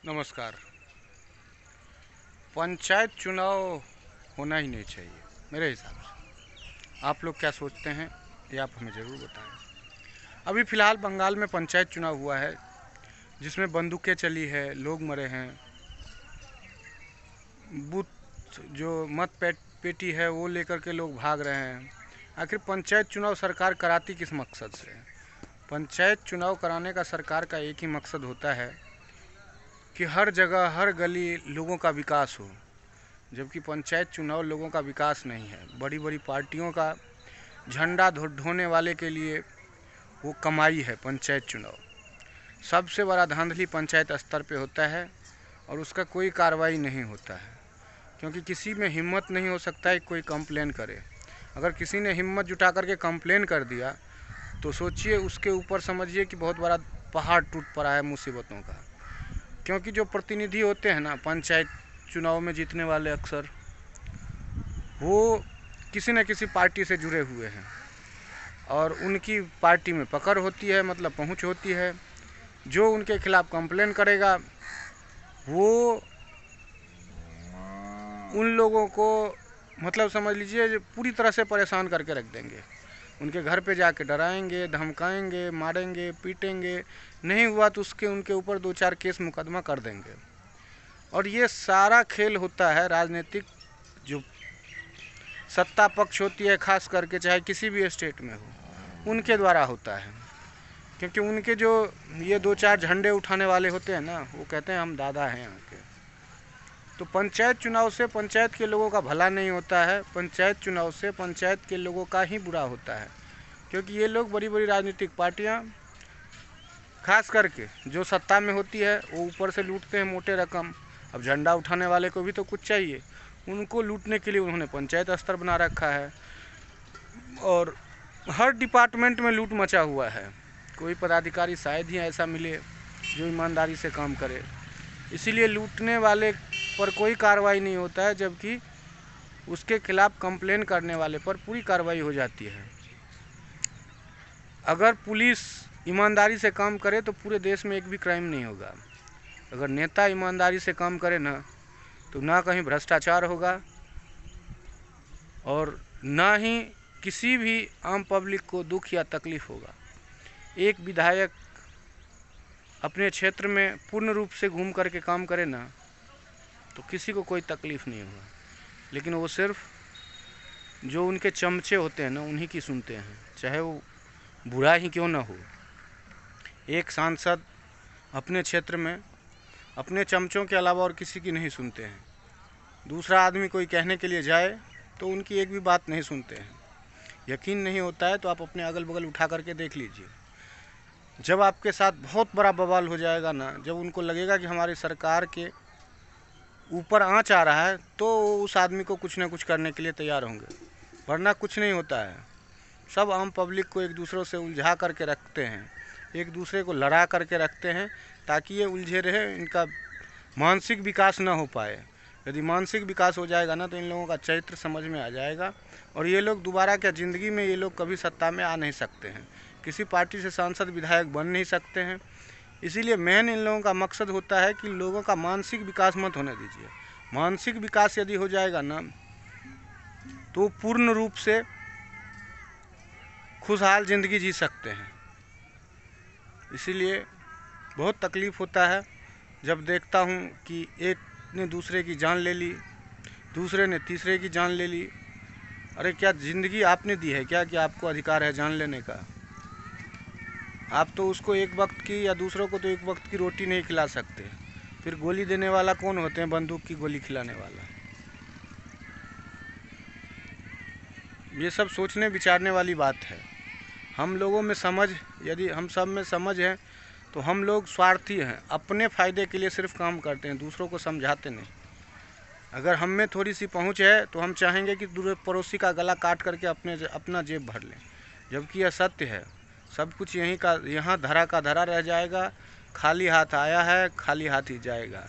नमस्कार। पंचायत चुनाव होना ही नहीं चाहिए मेरे हिसाब से। आप लोग क्या सोचते हैं ये आप हमें ज़रूर बताएं। अभी फ़िलहाल बंगाल में पंचायत चुनाव हुआ है जिसमें बंदूकें चली है, लोग मरे हैं, बूथ जो पेटी है वो लेकर के लोग भाग रहे हैं। आखिर पंचायत चुनाव सरकार कराती किस मकसद से? पंचायत चुनाव कराने का सरकार का एक ही मकसद होता है कि हर जगह हर गली लोगों का विकास हो, जबकि पंचायत चुनाव लोगों का विकास नहीं है। बड़ी बड़ी पार्टियों का झंडा ढोने वाले के लिए वो कमाई है पंचायत चुनाव। सबसे बड़ा धांधली पंचायत स्तर पे होता है और उसका कोई कार्रवाई नहीं होता है, क्योंकि किसी में हिम्मत नहीं हो सकता है कोई कंप्लेन करे। अगर किसी ने हिम्मत जुटा करके कंप्लेन कर दिया तो सोचिए उसके ऊपर समझिए कि बहुत बड़ा पहाड़ टूट पड़ा है मुसीबतों का। क्योंकि जो प्रतिनिधि होते हैं ना पंचायत चुनाव में जीतने वाले, अक्सर वो किसी न किसी पार्टी से जुड़े हुए हैं और उनकी पार्टी में पकड़ होती है, मतलब पहुंच होती है। जो उनके खिलाफ कंप्लेन करेगा वो उन लोगों को, मतलब समझ लीजिए, पूरी तरह से परेशान करके रख देंगे। उनके घर पे जाके डराएंगे, धमकाएंगे, मारेंगे, पीटेंगे। नहीं हुआ तो उनके ऊपर 2-4 केस मुकदमा कर देंगे। और ये सारा खेल होता है राजनीतिक, जो सत्ता पक्ष होती है खास करके, चाहे किसी भी स्टेट में हो, उनके द्वारा होता है। क्योंकि उनके जो ये 2-4 झंडे उठाने वाले होते हैं ना, वो कहते हैं हम दादा हैं यहाँ के। तो पंचायत चुनाव से पंचायत के लोगों का भला नहीं होता है, पंचायत चुनाव से पंचायत के लोगों का ही बुरा होता है। क्योंकि ये लोग, बड़ी बड़ी राजनीतिक पार्टियाँ खास करके जो सत्ता में होती है, वो ऊपर से लूटते हैं मोटे रकम। अब झंडा उठाने वाले को भी तो कुछ चाहिए, उनको लूटने के लिए उन्होंने पंचायत स्तर बना रखा है। और हर डिपार्टमेंट में लूट मचा हुआ है। कोई पदाधिकारी शायद ही ऐसा मिले जो ईमानदारी से काम करे। इसीलिए लूटने वाले पर कोई कार्रवाई नहीं होता है, जबकि उसके खिलाफ कंप्लेन करने वाले पर पूरी कार्रवाई हो जाती है। अगर पुलिस ईमानदारी से काम करे तो पूरे देश में एक भी क्राइम नहीं होगा। अगर नेता ईमानदारी से काम करे ना, तो ना कहीं भ्रष्टाचार होगा और ना ही किसी भी आम पब्लिक को दुख या तकलीफ होगा। एक विधायक अपने क्षेत्र में पूर्ण रूप से घूम करके काम करे ना, तो किसी को कोई तकलीफ नहीं होगा। लेकिन वो सिर्फ जो उनके चमचे होते हैं ना, उन्हीं की सुनते हैं, चाहे वो बुरा ही क्यों ना हो। एक सांसद अपने क्षेत्र में अपने चमचों के अलावा और किसी की नहीं सुनते हैं। दूसरा आदमी कोई कहने के लिए जाए तो उनकी एक भी बात नहीं सुनते हैं। यकीन नहीं होता है तो आप अपने अगल बगल उठा करके देख लीजिए। जब आपके साथ बहुत बड़ा बवाल हो जाएगा ना, जब उनको लगेगा कि हमारी सरकार के ऊपर आँच आ रहा है, तो उस आदमी को कुछ ना कुछ करने के लिए तैयार होंगे, वरना कुछ नहीं होता है। सब आम पब्लिक को एक दूसरों से उलझा करके रखते हैं, एक दूसरे को लड़ा करके रखते हैं, ताकि ये उलझे रहे, इनका मानसिक विकास ना हो पाए। यदि मानसिक विकास हो जाएगा ना, तो इन लोगों का चरित्र समझ में आ जाएगा और ये लोग दोबारा क्या ज़िंदगी में, ये लोग कभी सत्ता में आ नहीं सकते हैं, किसी पार्टी से सांसद विधायक बन नहीं सकते हैं। इसीलिए मेन इन लोगों का मकसद होता है कि लोगों का मानसिक विकास मत होने दीजिए। मानसिक विकास यदि हो जाएगा ना, तो पूर्ण रूप से खुशहाल ज़िंदगी जी सकते हैं। इसीलिए बहुत तकलीफ़ होता है जब देखता हूँ कि एक ने दूसरे की जान ले ली, दूसरे ने तीसरे की जान ले ली। अरे क्या ज़िंदगी आपने दी है क्या कि आपको अधिकार है जान लेने का? आप तो उसको एक वक्त की, या दूसरों को तो एक वक्त की रोटी नहीं खिला सकते, फिर गोली देने वाला कौन होते हैं? बंदूक की गोली खिलाने वाला। ये सब सोचने विचारने वाली बात है। हम लोगों में समझ, यदि हम सब में समझ है तो हम लोग स्वार्थी हैं, अपने फ़ायदे के लिए सिर्फ काम करते हैं, दूसरों को समझाते नहीं। अगर हम में थोड़ी सी पहुंच है तो हम चाहेंगे कि दूसरे पड़ोसी का गला काट करके अपना जेब भर लें, जबकि यह सत्य है। सब कुछ यहाँ धरा का धरा रह जाएगा। खाली हाथ आया है, खाली हाथ ही जाएगा।